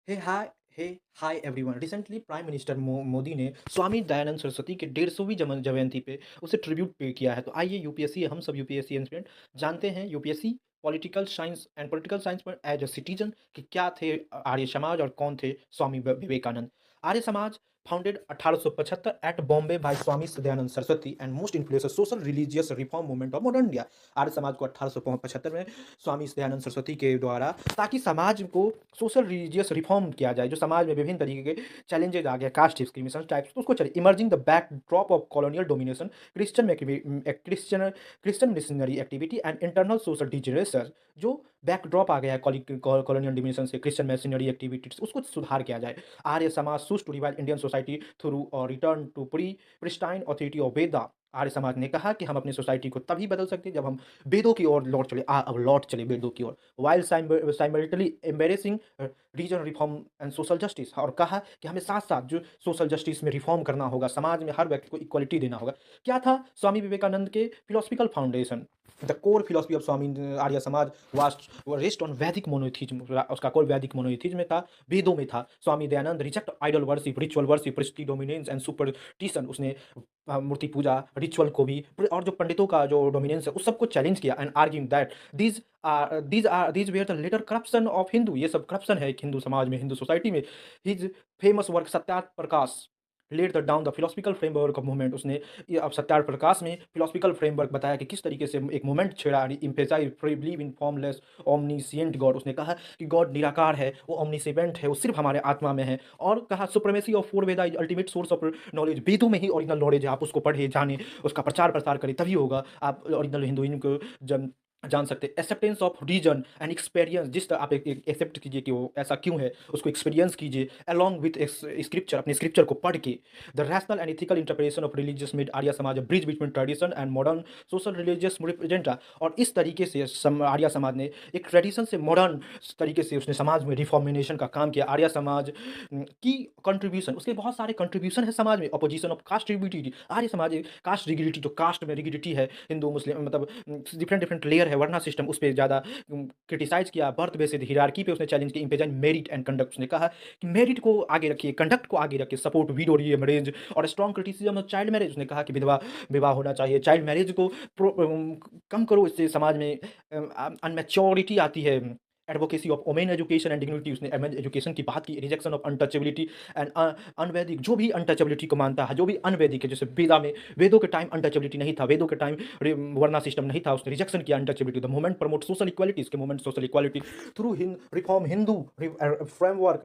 हे hi hey hi everyone. Recently prime minister Modi ने स्वामी दयानंद सरस्वती के 150वीं जयंती पे उसे ट्रिब्यूट पे किया है। तो आइए यूपीएससी हम सब यूपीएससी एस्पिरेंट जानते हैं यूपीएससी पॉलिटिकल साइंस पर एज अ सिटीजन कि क्या थे आर्य समाज और कौन थे स्वामी Vivekananda. Arya Samaj founded 1875 at Bombay by Swami Dayanand Saraswati and most influence social religious reform movement of modern India. Arya Samaj को 1875 में स्वामी दयानंद सरस्वती के द्वारा, ताकि समाज को सोशल रिलीजियस रिफॉर्म किया जाए, जो समाज में विभिन्न तरीके के चैलेंजेस आ गए, कास्ट डिस्क्रिमिनेशन टाइप्स, तो उसको चले emerging the backdrop of colonial domination, Christian missionary activity and internal social degeneration. जो बैकड्रॉप आ गया है कॉलोनियल डोमिनेशन से, क्रिश्चियन मिशनरी एक्टिविटीज, उसको सुधार किया जाए। Arya Samaj sought to revive Indian society through और return to pre pristine authority of Veda. Arya Samaj ने कहा कि हम अपनी सोसाइटी को तभी बदल सकते हैं जब हम वेदों की ओर लौट चले। अब लौट चले वेदों की ओर, while simultaneously embracing reason reform and social justice. और कहा कि हमें साथ साथ जो सोशल जस्टिस में रिफॉर्म करना होगा, समाज में हर व्यक्ति को इक्वलिटी देना होगा। क्या था स्वामी विवेकानंद के philosophical foundation? The core philosophy of Swami Arya Samaj was rest on Vedic monotheism. उसका कोर वैदिक मोनोथिज्म में था, वेदों में था। Swami Dayanand reject idol worship, ritual worship, priestly dominance and superstition. उसने मूर्ति पूजा, रिचुअल को भी, और जो पंडितों का जो डोमिनेंस है उस सबको चैलेंज किया and arguing that these were the later corruption of Hindu. ये सब करप्शन है एक हिंदू समाज में, हिंदू सोसाइटी में। His famous work Satyarth Prakash laid the down the philosophical framework of movement. उसने ये अब सत्यार्थ प्रकाश में फिलोसफिकल फ्रेमवर्क बताया कि किस तरीके से एक मूवमेंट छेड़ा। Emphasize believe in formless omniscient God. उसने कहा कि गॉड निराकार है, वो ओमनीसिएंट है, वो सिर्फ हमारे आत्मा में है। और कहा supremacy of four Veda is ultimate source of knowledge. वेदों में ही ओरिजिनल नॉलेज है, आप उसको पढ़े जाने, उसका प्रचार प्रसार करें, तभी होगा आप ओरिजिनल हिंदुइज्म को जन जान सकते हैं। Acceptance of reason and experience. जिस तरह आप एक्सेप्ट कीजिए कि वो ऐसा क्यों है, उसको एक्सपीरियंस कीजिए अलॉन्ग विथ स्क्रिप्चर, अपने स्क्रिप्चर को पढ़ के। The rational and ethical interpretation of religious made Arya Samaj bridge between tradition and modern social religious representation. और इस तरीके से आर्य समाज ने एक ट्रेडिशन से मॉडर्न तरीके से उसने समाज में रिफॉर्मेशन का काम किया। आर्य समाज की कंट्रीब्यूशन, उसके बहुत सारे कंट्रीब्यूशन है समाज में। Opposition of caste rigidity. Arya Samaj caste rigidity, जो कास्ट में रिगिडिटी है, हिंदू मुस्लिम मतलब डिफरेंट डिफरेंट लेयर है, वर्ना सिस्टम, उस पर ज़्यादा क्रिटिसाइज किया। बर्थ बेसिस हिरार्की पे उसने चैलेंज किया। इम्पेजन मेरिट एंड कंडक्ट। उसने कहा कि मेरिट को आगे रखिए, कंडक्ट को आगे रखिए, सपोर्ट विडो मैरिज और strong criticism of child marriage. उसने कहा कि विधवा विवाह होना चाहिए, चाइल्ड मैरिज को कम करो, इससे समाज में अनमेच्योरिटी आती है। Advocacy of women education and dignity. उसने एजुकेशन की बात की। Rejection of untouchability and unvedic. जो भी अनटचेबिलिटी को मानता है, जो भी अनवैदिक है, जैसे वेदा में, वेदों के टाइम अनटचेबिलिटी नहीं था, वेदों के टाइम वर्ना सिस्टम नहीं था, उसने रिजेक्शन किया untouchability. The movement promote social equality. इसके movement social equality through reform Hindu framework